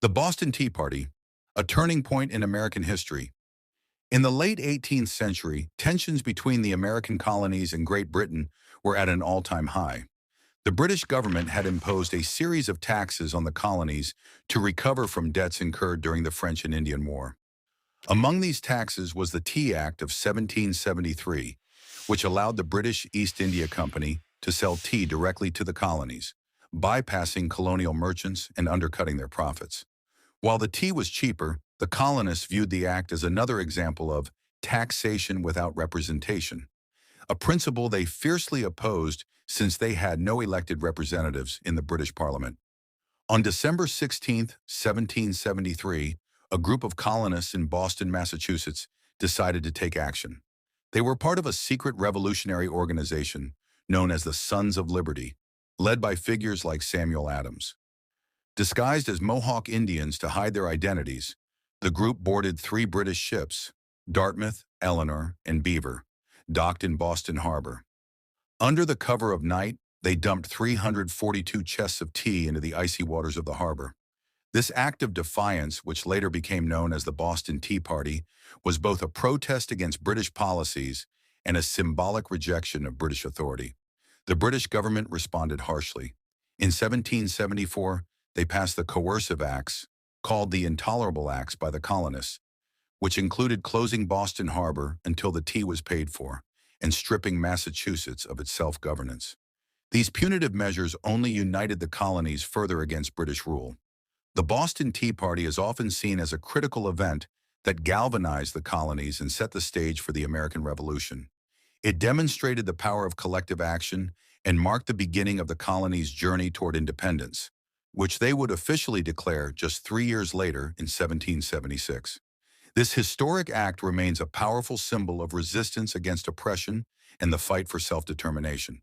The Boston Tea Party, a turning point in American history. In the late 18th century, tensions between the American colonies and Great Britain were at an all-time high. The British government had imposed a series of taxes on the colonies to recover from debts incurred during the French and Indian War. Among these taxes was the Tea Act of 1773, which allowed the British East India Company to sell tea directly to the colonies, bypassing colonial merchants and undercutting their profits. While the tea was cheaper, the colonists viewed the act as another example of taxation without representation, a principle they fiercely opposed since they had no elected representatives in the British Parliament. On December 16, 1773, a group of colonists in Boston, Massachusetts, decided to take action. They were part of a secret revolutionary organization known as the Sons of Liberty, led by figures like Samuel Adams. Disguised as Mohawk Indians to hide their identities, the group boarded three British ships, Dartmouth, Eleanor, and Beaver, docked in Boston Harbor. Under the cover of night, they dumped 342 chests of tea into the icy waters of the harbor. This act of defiance, which later became known as the Boston Tea Party, was both a protest against British policies and a symbolic rejection of British authority. The British government responded harshly. In 1774, they passed the Coercive Acts, called the Intolerable Acts by the colonists, which included closing Boston Harbor until the tea was paid for and stripping Massachusetts of its self-governance. These punitive measures only united the colonies further against British rule. The Boston Tea Party is often seen as a critical event that galvanized the colonies and set the stage for the American Revolution. It demonstrated the power of collective action and marked the beginning of the colonies' journey toward independence, which they would officially declare just 3 years later in 1776. This historic act remains a powerful symbol of resistance against oppression and the fight for self-determination.